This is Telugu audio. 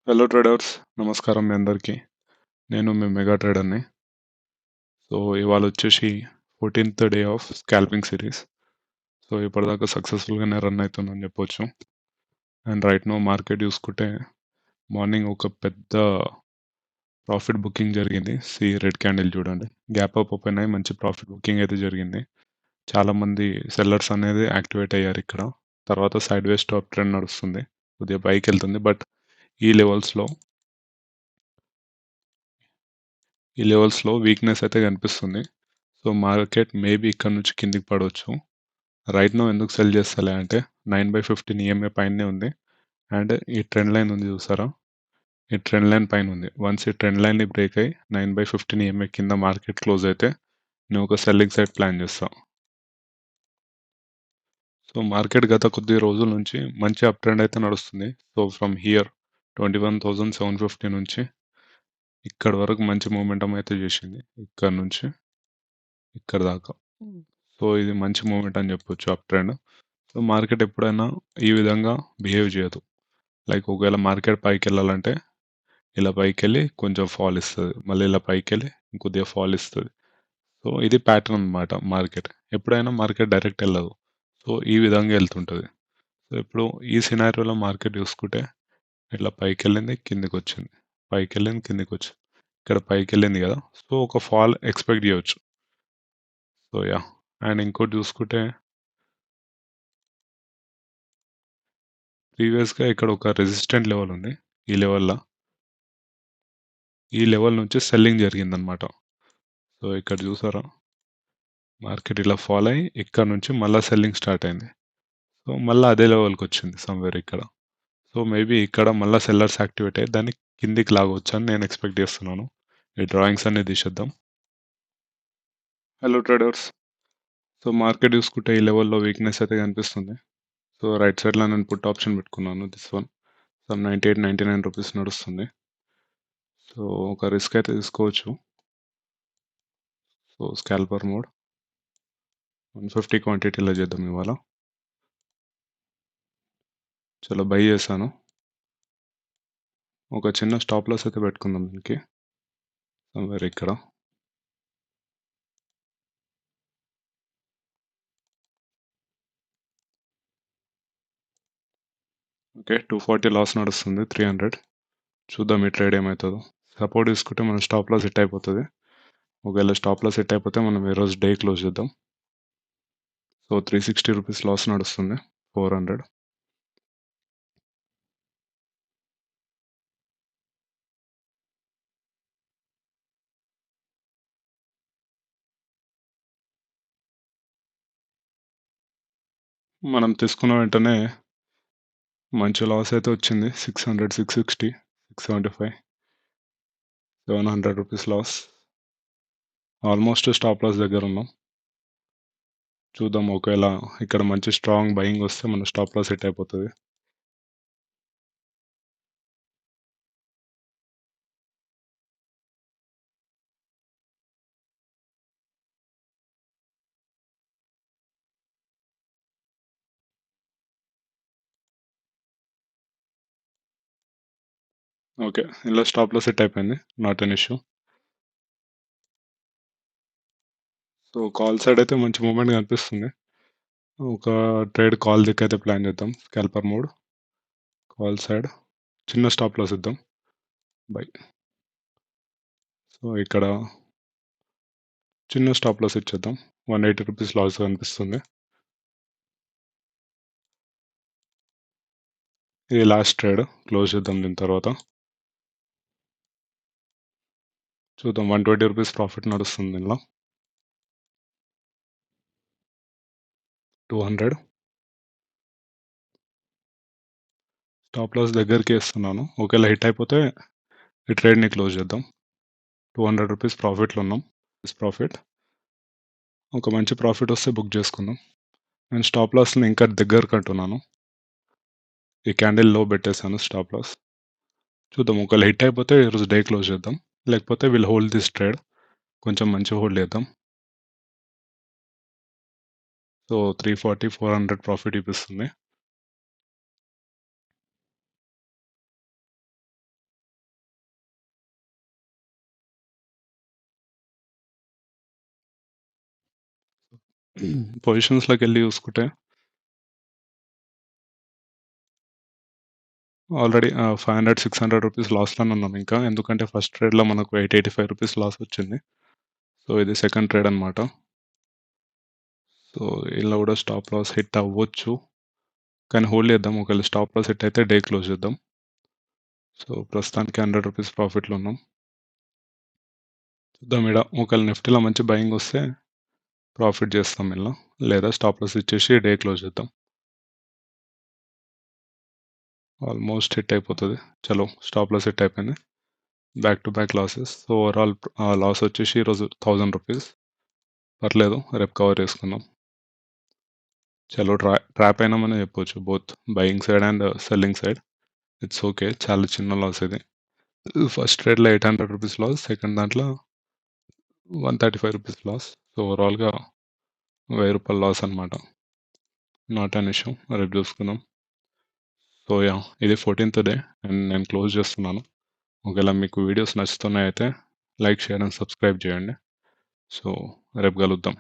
హలో ట్రేడర్స్, నమస్కారం మీ అందరికీ. నేను మీ మెగా ట్రేడర్ని. సో ఇవాళ వచ్చేసి 14th day of scalping series. So ఇప్పటిదాకా సక్సెస్ఫుల్గానే రన్ అవుతుందని చెప్పొచ్చు. అండ్ రైట్ నో మార్కెట్ చూసుకుంటే మార్నింగ్ ఒక పెద్ద ప్రాఫిట్ బుకింగ్ జరిగింది. రెడ్ క్యాండిల్ చూడండి, గ్యాప్ అప్ ఓపెన్ అయ్యి మంచి ప్రాఫిట్ బుకింగ్ అయితే జరిగింది. చాలామంది సెల్లర్స్ అనేది యాక్టివేట్ అయ్యారు ఇక్కడ. తర్వాత సైడ్ వేస్ టాప్ ట్రెండ్ నడుస్తుంది, కొద్దిగా పైకి వెళ్తుంది. బట్ ఈ లెవెల్స్లో వీక్నెస్ అయితే కనిపిస్తుంది. సో మార్కెట్ మేబీ ఇక్కడ నుంచి కిందికి పడవచ్చు. రైట్ నో ఎందుకు సెల్ చేస్తలే అంటే 9/15 ఈఎంఏ పైనే ఉంది. అండ్ ఈ ట్రెండ్ లైన్ ఉంది చూసారా, ఈ ట్రెండ్ లైన్ పైన ఉంది. వన్స్ ఈ ట్రెండ్ లైన్ని బ్రేక్ అయ్యి 9/15 ఈఎంఏ కింద మార్కెట్ క్లోజ్ అయితే నేను ఒక సెల్లింగ్ సైడ్ ప్లాన్ చేస్తా. సో మార్కెట్ గత కొద్ది రోజుల నుంచి మంచి అప్ ట్రెండ్ అయితే నడుస్తుంది. సో ఫ్రమ్ హియర్ 21,750 నుంచి ఇక్కడ వరకు మంచి మూమెంటం అయితే చేసింది, ఇక్కడ నుంచి ఇక్కడ దాకా. సో ఇది మంచి మూమెంట్ అని చెప్పొచ్చు, అప్ ట్రెండ్. సో మార్కెట్ ఎప్పుడైనా ఈ విధంగా బిహేవ్ చేయదు. లైక్ ఒకవేళ మార్కెట్ పైకి వెళ్ళాలంటే ఇలా పైకి వెళ్ళి కొంచెం ఫాల్ ఇస్తుంది, మళ్ళీ ఇలా పైకి వెళ్ళి ఇంకొద్దిగా ఫాల్ ఇస్తుంది. సో ఇది ప్యాటర్న్ అన్నమాట. మార్కెట్ ఎప్పుడైనా మార్కెట్ డైరెక్ట్ వెళ్ళదు, సో ఈ విధంగా వెళ్తుంటుంది. సో ఇప్పుడు ఈ సినారియోలో మార్కెట్ చూసుకుంటే ఇట్లా పైకి వెళ్ళింది, కిందికి వచ్చింది, పైకి వెళ్ళింది, కిందికి వచ్చింది, ఇక్కడ పైకి వెళ్ళింది కదా. సో ఒక ఫాల్ ఎక్స్పెక్ట్ చేయొచ్చు. సో యా, అండ్ ఇంకోటి చూసుకుంటే ప్రీవియస్గా ఇక్కడ ఒక రెసిస్టెంట్ లెవెల్ ఉంది. ఈ లెవెల్ నుంచి సెల్లింగ్ జరిగిందనమాట. సో ఇక్కడ చూసారా, మార్కెట్ ఇలా ఫాల్ అయ్యి ఇక్కడ నుంచి మళ్ళీ సెల్లింగ్ స్టార్ట్ అయింది. సో మళ్ళీ అదే లెవెల్కి వచ్చింది సమ్వేర్ ఇక్కడ. సో మేబీ ఇక్కడ మళ్ళీ సెల్లర్స్ యాక్టివేట్ అయ్యి దాన్ని కిందికి లాగవచ్చు అని నేను ఎక్స్పెక్ట్ చేస్తున్నాను. ఈ డ్రాయింగ్స్ అన్ని తీసేద్దాం. Hello traders. సో మార్కెట్ చూసుకుంటే ఈ లెవెల్లో వీక్నెస్ అయితే కనిపిస్తుంది. సో రైట్ సైడ్లో నేను పుట్ ఆప్షన్ పెట్టుకున్నాను, దిస్ వన్ సమ్ 98-99 రూపీస్ నడుస్తుంది. సో ఒక రిస్క్ అయితే తీసుకోవచ్చు. సో స్కాల్పర్ మోడ్ 150 క్వాంటిటీలో చేద్దాం ఇవాళ. చాలా బై చేశాను. ఒక చిన్న స్టాప్ లాస్ అయితే పెట్టుకుందాం దీనికి సమ్వేర్ ఇక్కడ. ఓకే, 240 లాస్ నడుస్తుంది, 300. చూద్దాం ఈ ట్రేడ్ ఏమవుతుందో. సపోర్ట్ తీసుకుంటే మనం స్టాప్ లాస్ హిట్ అయిపోతుంది. ఒకవేళ స్టాప్ లాస్ హిట్ అయిపోతే మనం ఈరోజు డే క్లోజ్ చేద్దాం. సో 360 రూపీస్ లాస్ నడుస్తుంది, 400. మనం తీసుకున్న వెంటనే మంచి లాస్ అయితే వచ్చింది. 600, 660, 675, 700 rupees loss. Almost stop loss దగ్గర ఉన్నాం. చూద్దాం, ఒకవేళ ఇక్కడ మంచి స్ట్రాంగ్ బయింగ్ వస్తే మన స్టాప్ లాస్ హిట్ అయిపోతుంది. ఓకే, ఇలా స్టాప్ లాస్ హిట్ అయిపోయింది, not an issue. So call side అయితే మంచి మూమెంట్ కనిపిస్తుంది. ఒక ట్రేడ్ కాల్ దిక్కు అయితే ప్లాన్ చేద్దాం. స్కాల్పర్ మోడ్ కాల్ సైడ్ చిన్న స్టాప్ లాస్ ఇద్దాం, బై. సో ఇక్కడ చిన్న స్టాప్ లాస్ ఇచ్చేద్దాం, 180 రూపీస్ లాస్ కనిపిస్తుంది. ఇది లాస్ట్ ట్రేడ్, క్లోజ్ చేద్దాం. దీని తర్వాత చూద్దాం, 120 రూపీస్ ప్రాఫిట్ నడుస్తుంది దీనిలో. 200 స్టాప్ లాస్ దగ్గరికి వేస్తున్నాను. ఒకవేళ హిట్ అయిపోతే ఈ ట్రేడ్ని క్లోజ్ చేద్దాం. 200 రూపీస్ ప్రాఫిట్లో ఉన్నాం. ప్రాఫిట్, ఒక మంచి ప్రాఫిట్ వస్తే బుక్ చేసుకుందాం. నేను స్టాప్ లాస్ని ఇంకా దగ్గరకు అంటున్నాను. ఈ క్యాండిల్ లో పెట్టేశాను స్టాప్ లాస్. చూద్దాం, ఒకవేళ హిట్ అయిపోతే ఈరోజు డే క్లోజ్ చేద్దాం, లేకపోతే వీళ్ళు హోల్డ్ దిస్ ట్రేడ్, కొంచెం మంచి హోల్డ్ చేద్దాం. So 340, 400 profit ఇప్పిస్తుంది. పొజిషన్స్‌లోకెళ్ళి చూసుకుంటే ఆల్రెడీ 500, 600 రూపీస్ లాస్‌లోనే ఉన్నాం ఇంకా. ఎందుకంటే ఫస్ట్ ట్రేడ్‌లో మనకు 85 రూపీస్ లాస్ వచ్చింది. సో, ఇది సెకండ్ ట్రేడ్ అనమాట. సో, ఇలా కూడా స్టాప్ లాస్ హిట్ అవ్వచ్చు. కానీ హోల్డ్ చేద్దాం. ఒకవేళ స్టాప్ లాస్ హిట్ అయితే డే క్లోజ్ చేద్దాం. సో, ప్రస్తుతానికి 100 రూపీస్ ప్రాఫిట్‌లో ఉన్నాం. చూద్దాం ఈడ ఒకవేళ నిఫ్టీలో మంచి బయింగ్ వస్తే ప్రాఫిట్ చేస్తాం ఇలా. లేదా స్టాప్ లాస్ ఇచ్చేసి డే క్లోజ్ చేద్దాం. ఆల్మోస్ట్ హిట్ అయిపోతది. చలో స్టాప్ లాస్ హిట్ అయిపోయింది. Back to back losses. So, overall loss వచ్చేసి ఈరోజు 1000 రూపీస్. పర్లేదు రేపు కవర్ చేసుకుందాం. చలో ట్రాప్ అయినామని చెప్పొచ్చు. Both buying side and selling side. It's okay. చాలా చిన్న లాస్ ఇది. ఫస్ట్ ట్రేడ్‌లో 800 రూపీస్ లాస్. సెకండ్ దాంట్లో 135 రూపీస్ లాస్. సో, ఓవరాల్‌గా రూ. 1000 లాస్ అనమాట. Not an issue. రేపు చూసుకుందాం. So, yeah! ఇది 14థ్ డే అండ్ నేను క్లోజ్ చేస్తున్నాను. ఒకవేళ మీకు వీడియోస్ నచ్చుతున్నాయయితే లైక్, షేర్ అండ్ సబ్స్క్రైబ్ చేయండి. సో, రేపు కలుద్దాం.